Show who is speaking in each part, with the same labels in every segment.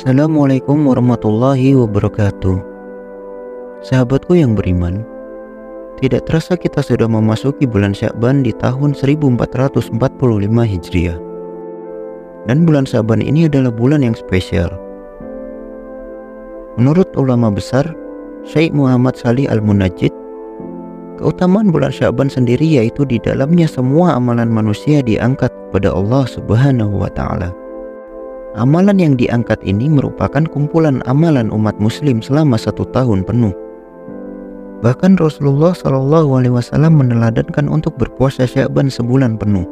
Speaker 1: Assalamualaikum warahmatullahi wabarakatuh. Sahabatku yang beriman, tidak terasa kita sudah memasuki bulan Sya'ban di tahun 1445 Hijriah. Dan bulan Sya'ban ini adalah bulan yang spesial. Menurut ulama besar, Syekh Muhammad Shalih Al-Munajjid, keutamaan bulan Sya'ban sendiri yaitu di dalamnya semua amalan manusia diangkat kepada Allah Subhanahu wa Ta'ala. Amalan yang diangkat ini merupakan kumpulan amalan umat muslim selama 1 tahun penuh. Bahkan Rasulullah SAW meneladankan untuk berpuasa Sya'ban sebulan penuh.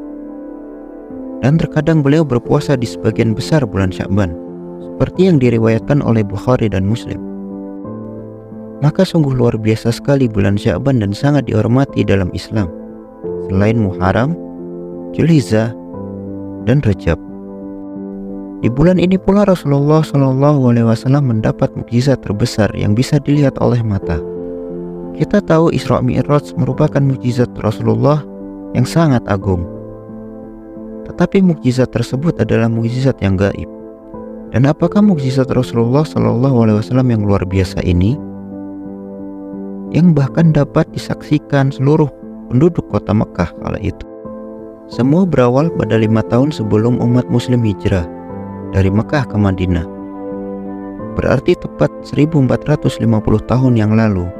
Speaker 1: Dan terkadang beliau berpuasa di sebagian besar bulan Sya'ban, seperti yang diriwayatkan oleh Bukhari dan Muslim. Maka sungguh luar biasa sekali bulan Sya'ban dan sangat dihormati dalam Islam, selain Muharram, Dzulhijjah, dan Rajab. Di bulan ini pula Rasulullah SAW mendapat mukjizat terbesar yang bisa dilihat oleh mata. Kita tahu Isra Mi'raj merupakan mukjizat Rasulullah yang sangat agung. Tetapi mukjizat tersebut adalah mukjizat yang gaib. Dan apakah mukjizat Rasulullah SAW yang luar biasa ini, yang bahkan dapat disaksikan seluruh penduduk kota Mekah kala itu? Semua berawal pada 5 tahun sebelum umat muslim hijrah dari Mekah ke Madinah. Berarti tepat 1450 tahun yang lalu.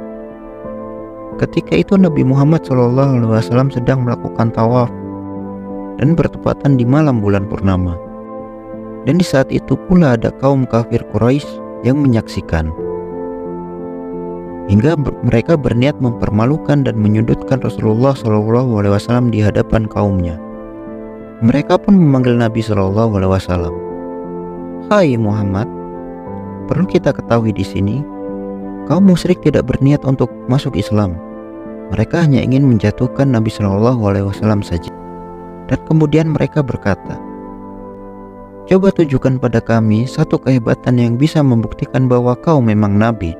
Speaker 1: Ketika itu Nabi Muhammad SAW sedang melakukan tawaf dan bertepatan di malam bulan purnama. Dan di saat itu pula ada kaum kafir Quraisy yang menyaksikan. Hingga mereka berniat mempermalukan dan menyudutkan Rasulullah SAW di hadapan kaumnya. Mereka pun memanggil Nabi SAW. Hai Muhammad, perlu kita ketahui di sini, kaum musyrik tidak berniat untuk masuk Islam. Mereka hanya ingin menjatuhkan Nabi SAW saja. Dan kemudian mereka berkata, coba tunjukkan pada kami satu kehebatan yang bisa membuktikan bahwa kau memang Nabi.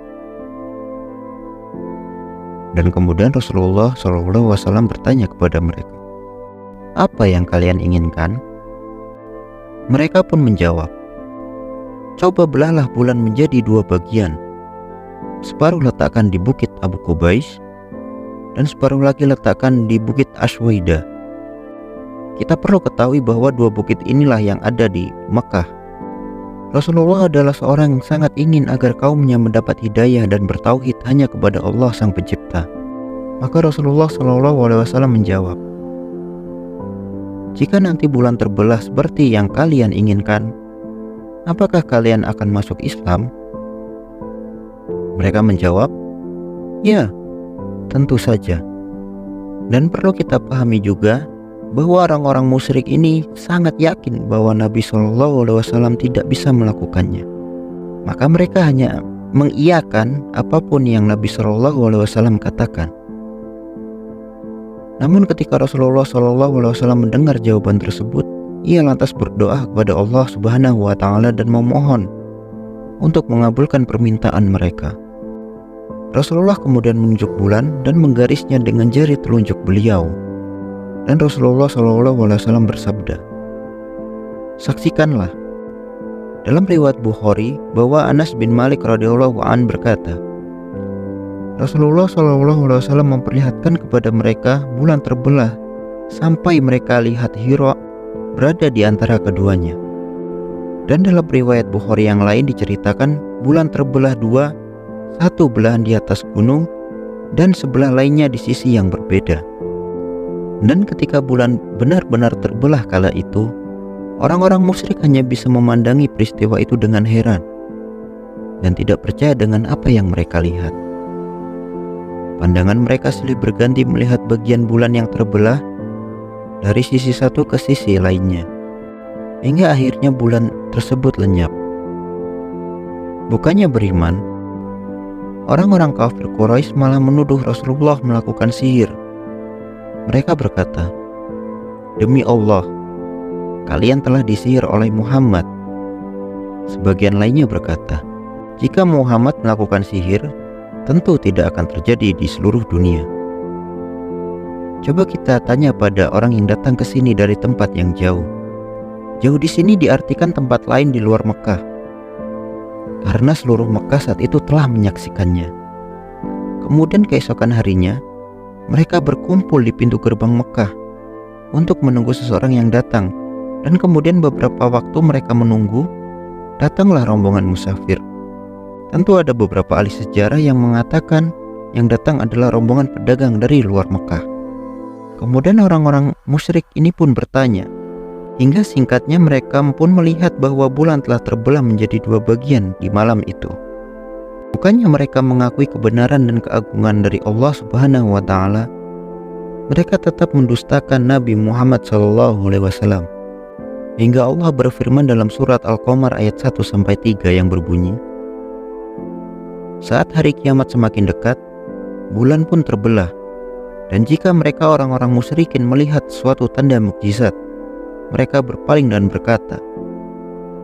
Speaker 1: Dan kemudian Rasulullah SAW bertanya kepada mereka, apa yang kalian inginkan? Mereka pun menjawab, coba belahlah bulan menjadi 2 bagian. Separuh letakkan di bukit Abu Qubais dan separuh lagi letakkan di bukit Ashwaidah. Kita perlu ketahui bahwa 2 bukit inilah yang ada di Mekah. Rasulullah adalah seorang yang sangat ingin agar kaumnya mendapat hidayah dan bertauhid hanya kepada Allah Sang Pencipta. Maka Rasulullah SAW menjawab, jika nanti bulan terbelah seperti yang kalian inginkan, apakah kalian akan masuk Islam? Mereka menjawab, ya, tentu saja. Dan perlu kita pahami juga bahwa orang-orang musyrik ini sangat yakin bahwa Nabi SAW tidak bisa melakukannya. Maka mereka hanya mengiyakan apapun yang Nabi SAW katakan. Namun ketika Rasulullah SAW mendengar jawaban tersebut, ia lantas berdoa kepada Allah Subhanahu wa Ta'ala dan memohon untuk mengabulkan permintaan mereka. Rasulullah kemudian menunjuk bulan dan menggarisnya dengan jari telunjuk beliau. Dan Rasulullah SAW bersabda, saksikanlah. Dalam riwayat Bukhari bahwa Anas bin Malik radhiyallahu an berkata, Rasulullah SAW memperlihatkan kepada mereka bulan terbelah sampai mereka lihat Hira berada di antara keduanya. Dan dalam riwayat Bukhari yang lain diceritakan bulan terbelah 2, satu belahan di atas gunung dan sebelah lainnya di sisi yang berbeda. Dan ketika bulan benar-benar terbelah kala itu, orang-orang musyrik hanya bisa memandangi peristiwa itu dengan heran dan tidak percaya dengan apa yang mereka lihat. Pandangan mereka silih berganti melihat bagian bulan yang terbelah dari sisi satu ke sisi lainnya, hingga akhirnya bulan tersebut lenyap. Bukannya beriman, orang-orang kafir Quraisy malah menuduh Rasulullah melakukan sihir. Mereka berkata, demi Allah, kalian telah disihir oleh Muhammad. Sebagian lainnya berkata, jika Muhammad melakukan sihir, tentu tidak akan terjadi di seluruh dunia. Coba kita tanya pada orang yang datang ke sini dari tempat yang jauh. Jauh di sini diartikan tempat lain di luar Mekah. karena seluruh Mekah saat itu telah menyaksikannya. Kemudian keesokan harinya, mereka berkumpul di pintu gerbang Mekah untuk menunggu seseorang yang datang. Dan kemudian beberapa waktu mereka menunggu, datanglah rombongan musafir. Tentu ada beberapa ahli sejarah yang mengatakan yang datang adalah rombongan pedagang dari luar Mekah. Kemudian orang-orang musyrik ini pun bertanya, hingga singkatnya mereka pun melihat bahwa bulan telah terbelah menjadi dua bagian di malam itu. Bukannya mereka mengakui kebenaran dan keagungan dari Allah Subhanahu wa Ta'ala, mereka tetap mendustakan Nabi Muhammad SAW. Hingga Allah berfirman dalam surat Al-Qamar ayat 1-3 yang berbunyi, saat hari kiamat semakin dekat, bulan pun terbelah. Dan jika mereka orang-orang musyrikin melihat suatu tanda mukjizat, mereka berpaling dan berkata,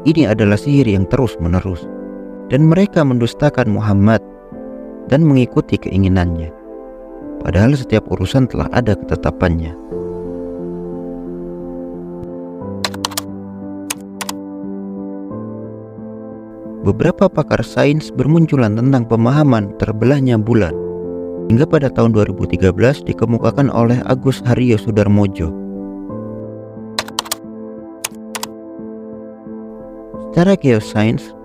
Speaker 1: ini adalah sihir yang terus-menerus. Dan mereka mendustakan Muhammad dan mengikuti keinginannya. Padahal setiap urusan telah ada ketetapannya. Beberapa pakar sains bermunculan tentang pemahaman terbelahnya bulan. Hingga pada tahun 2013 dikemukakan oleh Agus Haryo Sudarmojo. Secara geosains,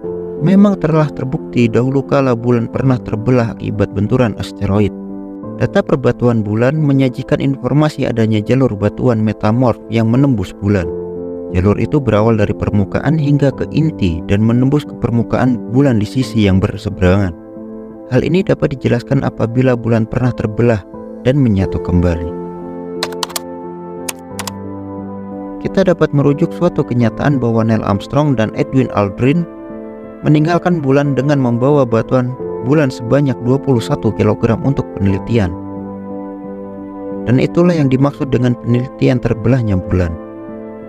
Speaker 1: memang telah terbukti dahulu kala bulan pernah terbelah akibat benturan asteroid. Data perbatuan bulan menyajikan informasi adanya jalur batuan metamorf yang menembus bulan. Jalur itu berawal dari permukaan hingga ke inti dan menembus ke permukaan bulan di sisi yang berseberangan. Hal ini dapat dijelaskan apabila bulan pernah terbelah dan menyatu kembali. Kita dapat merujuk suatu kenyataan bahwa Neil Armstrong dan Edwin Aldrin meninggalkan bulan dengan membawa batuan bulan sebanyak 21 kg untuk penelitian. Dan itulah yang dimaksud dengan penelitian terbelahnya bulan.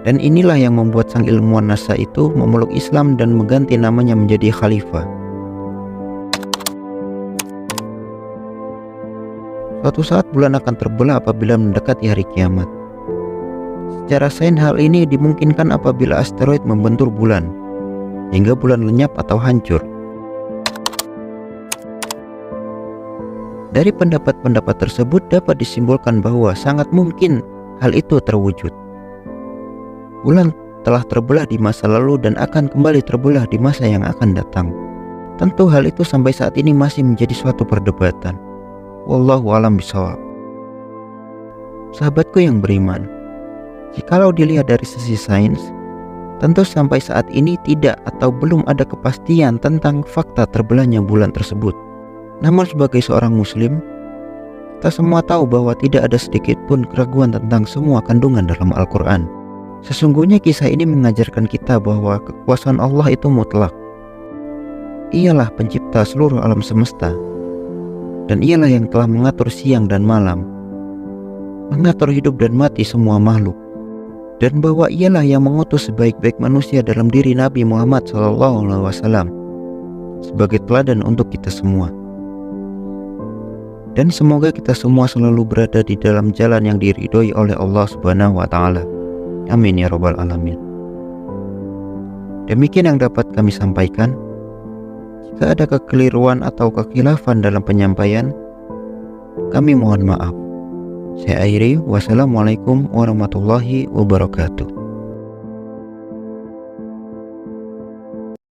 Speaker 1: Dan inilah yang membuat sang ilmuwan NASA itu memeluk Islam dan mengganti namanya menjadi khalifah. Suatu saat bulan akan terbelah apabila mendekati hari kiamat. Secara sains hal ini dimungkinkan apabila asteroid membentur bulan, hingga bulan lenyap atau hancur. Dari pendapat-pendapat tersebut dapat disimpulkan bahwa sangat mungkin hal itu terwujud. Bulan telah terbelah di masa lalu dan akan kembali terbelah di masa yang akan datang. Tentu hal itu sampai saat ini masih menjadi suatu perdebatan. Wallahu a'lam bishawab. Sahabatku yang beriman, jikalau dilihat dari sisi sains, tentu sampai saat ini tidak atau belum ada kepastian tentang fakta terbelahnya bulan tersebut. Namun sebagai seorang muslim, kita semua tahu bahwa tidak ada sedikit pun keraguan tentang semua kandungan dalam Al-Quran. Sesungguhnya kisah ini mengajarkan kita bahwa kekuasaan Allah itu mutlak. Ialah pencipta seluruh alam semesta, dan ialah yang telah mengatur siang dan malam, mengatur hidup dan mati semua makhluk, dan bahwa ialah yang mengutus sebaik-baik manusia dalam diri Nabi Muhammad SAW sebagai teladan untuk kita semua. Dan semoga kita semua selalu berada di dalam jalan yang diridhoi oleh Allah Subhanahu wa Ta'ala. Amin ya rabbal alamin. Demikian yang dapat kami sampaikan. Jika ada kekeliruan atau kekhilafan dalam penyampaian, kami mohon maaf. Saya akhiri, wassalamualaikum warahmatullahi wabarakatuh.